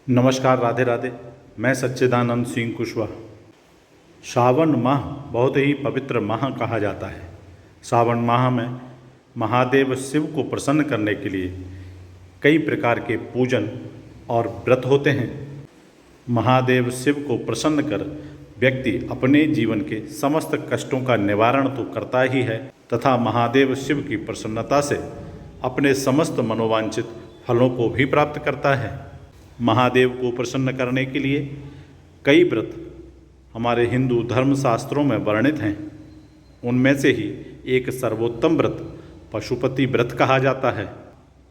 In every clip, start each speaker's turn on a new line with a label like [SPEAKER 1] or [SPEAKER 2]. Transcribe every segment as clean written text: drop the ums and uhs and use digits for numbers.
[SPEAKER 1] नमस्कार, राधे राधे। मैं सच्चिदानंद सिंह कुशवाहा। सावन माह बहुत ही पवित्र माह कहा जाता है। सावन माह में महादेव शिव को प्रसन्न करने के लिए कई प्रकार के पूजन और व्रत होते हैं। महादेव शिव को प्रसन्न कर व्यक्ति अपने जीवन के समस्त कष्टों का निवारण तो करता ही है तथा महादेव शिव की प्रसन्नता से अपने समस्त मनोवांछित फलों को भी प्राप्त करता है। महादेव को प्रसन्न करने के लिए कई व्रत हमारे हिंदू धर्मशास्त्रों में वर्णित हैं। उनमें से ही एक सर्वोत्तम व्रत पशुपति व्रत कहा जाता है।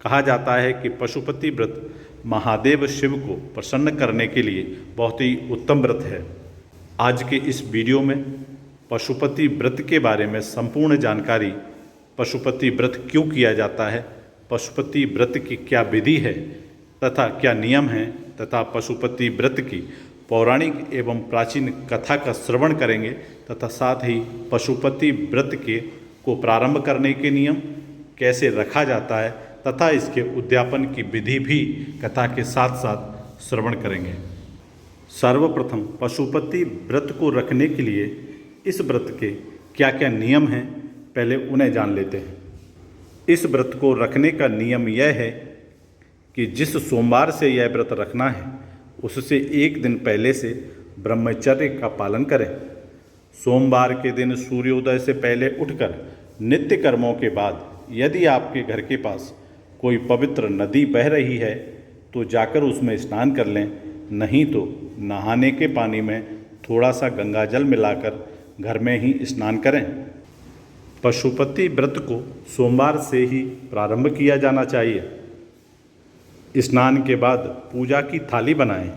[SPEAKER 1] कहा जाता है कि पशुपति व्रत महादेव शिव को प्रसन्न करने के लिए बहुत ही उत्तम व्रत है। आज के इस वीडियो में पशुपति व्रत के बारे में संपूर्ण जानकारी, पशुपति व्रत क्यों किया जाता है, पशुपति व्रत की क्या विधि है तथा क्या नियम हैं तथा पशुपति व्रत की पौराणिक एवं प्राचीन कथा का श्रवण करेंगे तथा साथ ही पशुपति व्रत को प्रारंभ करने के नियम कैसे रखा जाता है तथा इसके उद्यापन की विधि भी कथा के साथ साथ श्रवण करेंगे। सर्वप्रथम पशुपति व्रत को रखने के लिए इस व्रत के क्या क्या नियम हैं, पहले उन्हें जान लेते हैं। इस व्रत को रखने का नियम यह है कि जिस सोमवार से यह व्रत रखना है उससे एक दिन पहले से ब्रह्मचर्य का पालन करें। सोमवार के दिन सूर्योदय से पहले उठकर नित्य कर्मों के बाद यदि आपके घर के पास कोई पवित्र नदी बह रही है तो जाकर उसमें स्नान कर लें, नहीं तो नहाने के पानी में थोड़ा सा गंगा जल मिलाकर घर में ही स्नान करें। पशुपति व्रत को सोमवार से ही प्रारंभ किया जाना चाहिए। स्नान के बाद पूजा की थाली बनाएं,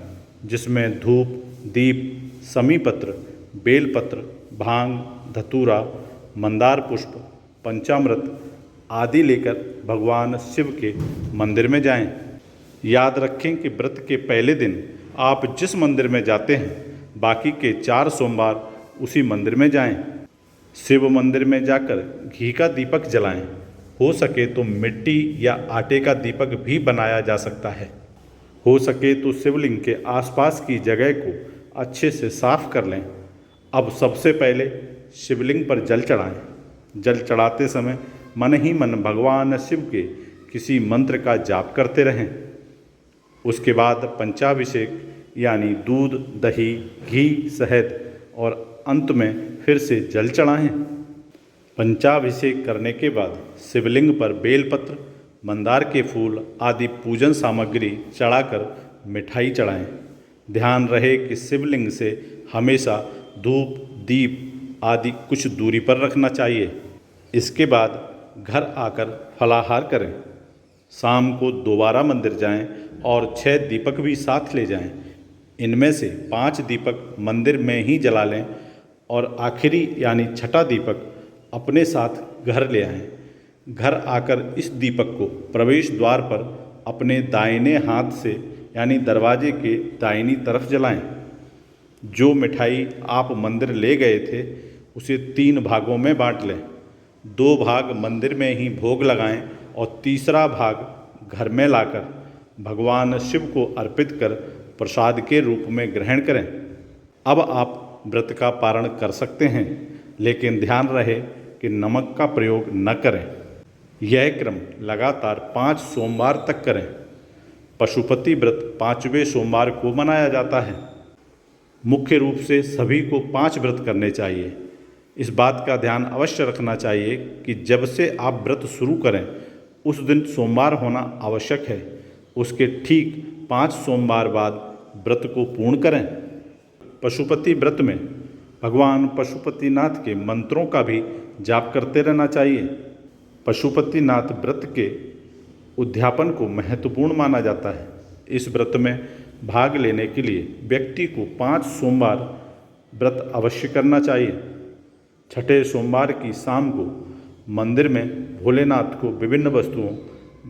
[SPEAKER 1] जिसमें धूप, दीप, समीपत्र, बेलपत्र, भांग, धतूरा, मंदार पुष्प, पंचामृत आदि लेकर भगवान शिव के मंदिर में जाएं। याद रखें कि व्रत के पहले दिन आप जिस मंदिर में जाते हैं बाकी के 4 सोमवार उसी मंदिर में जाएं। शिव मंदिर में जाकर घी का दीपक जलाएं। हो सके तो मिट्टी या आटे का दीपक भी बनाया जा सकता है। हो सके तो शिवलिंग के आसपास की जगह को अच्छे से साफ कर लें। अब सबसे पहले शिवलिंग पर जल चढ़ाएं। जल चढ़ाते समय मन ही मन भगवान शिव के किसी मंत्र का जाप करते रहें। उसके बाद पंचाभिषेक यानी दूध, दही, घी, शहद और अंत में फिर से जल चढ़ाएं। पंचाभिषेक करने के बाद शिवलिंग पर बेलपत्र, मंदार के फूल आदि पूजन सामग्री चढ़ाकर मिठाई चढ़ाएं। ध्यान रहे कि शिवलिंग से हमेशा धूप, दीप आदि कुछ दूरी पर रखना चाहिए। इसके बाद घर आकर फलाहार करें। शाम को दोबारा मंदिर जाएं और 6 दीपक भी साथ ले जाएं। इनमें से 5 दीपक मंदिर में ही जला लें और आखिरी यानी छठा दीपक अपने साथ घर ले आएं। घर आकर इस दीपक को प्रवेश द्वार पर अपने दाहिने हाथ से यानी दरवाजे के दाहिनी तरफ जलाएं। जो मिठाई आप मंदिर ले गए थे उसे 3 भागों में बांट लें। 2 भाग मंदिर में ही भोग लगाएं और तीसरा भाग घर में लाकर भगवान शिव को अर्पित कर प्रसाद के रूप में ग्रहण करें। अब आप व्रत का पारण कर सकते हैं, लेकिन ध्यान रहे कि नमक का प्रयोग न करें। यह क्रम लगातार 5 सोमवार तक करें। पशुपति व्रत 5वें सोमवार को मनाया जाता है। मुख्य रूप से सभी को 5 व्रत करने चाहिए। इस बात का ध्यान अवश्य रखना चाहिए कि जब से आप व्रत शुरू करें उस दिन सोमवार होना आवश्यक है। उसके ठीक 5 सोमवार बाद व्रत को पूर्ण करें। पशुपति व्रत में भगवान पशुपतिनाथ के मंत्रों का भी जाप करते रहना चाहिए। पशुपतिनाथ व्रत के उद्यापन को महत्वपूर्ण माना जाता है। इस व्रत में भाग लेने के लिए व्यक्ति को 5 सोमवार व्रत अवश्य करना चाहिए। छठे सोमवार की शाम को मंदिर में भोलेनाथ को विभिन्न वस्तुओं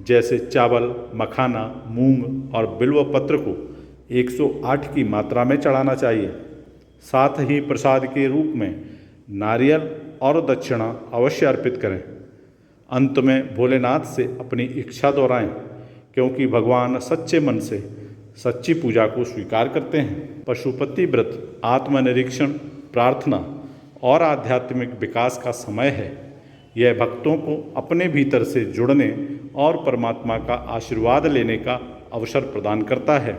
[SPEAKER 1] जैसे चावल, मखाना, मूंग और बिल्व पत्र को 108 की मात्रा में चढ़ाना चाहिए। साथ ही प्रसाद के रूप में नारियल और दक्षिणा अवश्य अर्पित करें। अंत में भोलेनाथ से अपनी इच्छा दोहराएं, क्योंकि भगवान सच्चे मन से सच्ची पूजा को स्वीकार करते हैं। पशुपति व्रत आत्मनिरीक्षण, प्रार्थना और आध्यात्मिक विकास का समय है। यह भक्तों को अपने भीतर से जुड़ने और परमात्मा का आशीर्वाद लेने का अवसर प्रदान करता है।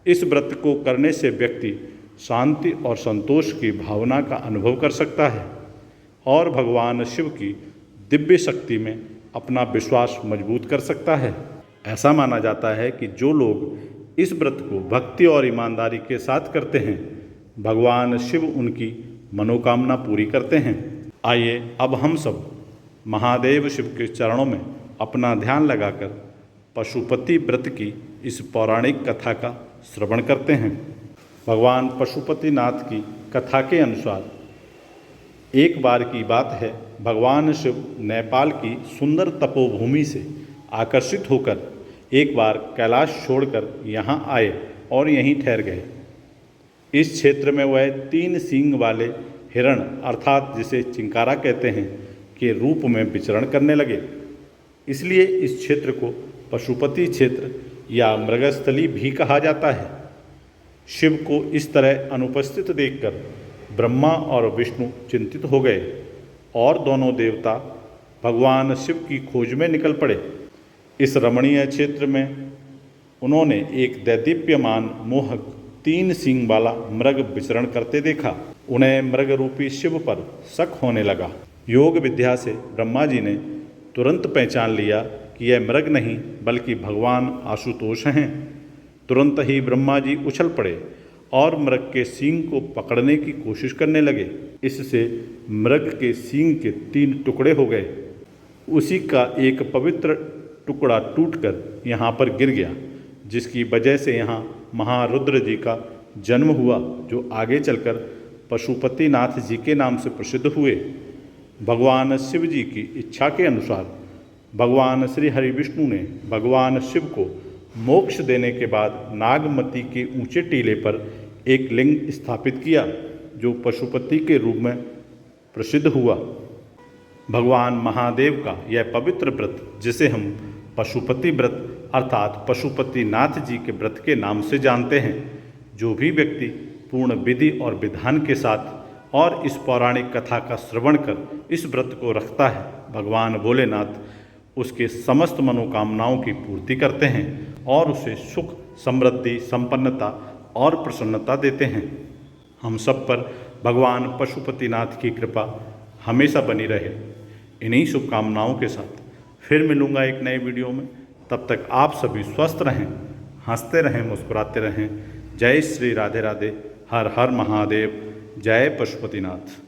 [SPEAKER 1] इस व्रत को करने से व्यक्ति शांति और संतोष की भावना का अनुभव कर सकता है और भगवान शिव की दिव्य शक्ति में अपना विश्वास मजबूत कर सकता है। ऐसा माना जाता है कि जो लोग इस व्रत को भक्ति और ईमानदारी के साथ करते हैं, भगवान शिव उनकी मनोकामना पूरी करते हैं। आइए अब हम सब महादेव शिव के चरणों में अपना ध्यान लगाकर पशुपति व्रत की इस पौराणिक कथा का श्रवण करते हैं। भगवान पशुपतिनाथ की कथा के अनुसार एक बार की बात है, भगवान शिव नेपाल की सुंदर तपोभूमि से आकर्षित होकर एक बार कैलाश छोड़कर यहाँ आए और यहीं ठहर गए। इस क्षेत्र में वह 3 सींग वाले हिरण अर्थात जिसे चिंकारा कहते हैं के रूप में विचरण करने लगे। इसलिए इस क्षेत्र को पशुपति क्षेत्र या मृगस्थली भी कहा जाता है। शिव को इस तरह अनुपस्थित देखकर ब्रह्मा और विष्णु चिंतित हो गए और दोनों देवता भगवान शिव की खोज में निकल पड़े। इस रमणीय क्षेत्र में उन्होंने एक दैदीप्यमान मोहक 3 सींग वाला मृग विचरण करते देखा। उन्हें मृग रूपी शिव पर शक होने लगा। योग विद्या से ब्रह्मा जी ने तुरंत पहचान लिया कि यह मृग नहीं बल्कि भगवान आशुतोष हैं। तुरंत ही ब्रह्मा जी उछल पड़े और मृग के सींग को पकड़ने की कोशिश करने लगे। इससे मृग के सींग के 3 टुकड़े हो गए। उसी का एक पवित्र टुकड़ा टूटकर यहाँ पर गिर गया, जिसकी वजह से यहाँ महारुद्र जी का जन्म हुआ, जो आगे चलकर पशुपतिनाथ जी के नाम से प्रसिद्ध हुए। भगवान शिव जी की इच्छा के अनुसार भगवान श्री हरि विष्णु ने भगवान शिव को मोक्ष देने के बाद नागमती के ऊंचे टीले पर एक लिंग स्थापित किया, जो पशुपति के रूप में प्रसिद्ध हुआ। भगवान महादेव का यह पवित्र व्रत, जिसे हम पशुपति व्रत अर्थात पशुपतिनाथ जी के व्रत के नाम से जानते हैं, जो भी व्यक्ति पूर्ण विधि और विधान के साथ और इस पौराणिक कथा का श्रवण कर इस व्रत को रखता है, भगवान भोलेनाथ उसके समस्त मनोकामनाओं की पूर्ति करते हैं और उसे सुख, समृद्धि, संपन्नता और प्रसन्नता देते हैं। हम सब पर भगवान पशुपतिनाथ की कृपा हमेशा बनी रहे। इन्हीं शुभकामनाओं के साथ फिर मिलूँगा एक नए वीडियो में। तब तक आप सभी स्वस्थ रहें, हंसते रहें, मुस्कुराते रहें। जय श्री राधे राधे। हर हर महादेव। जय पशुपतिनाथ।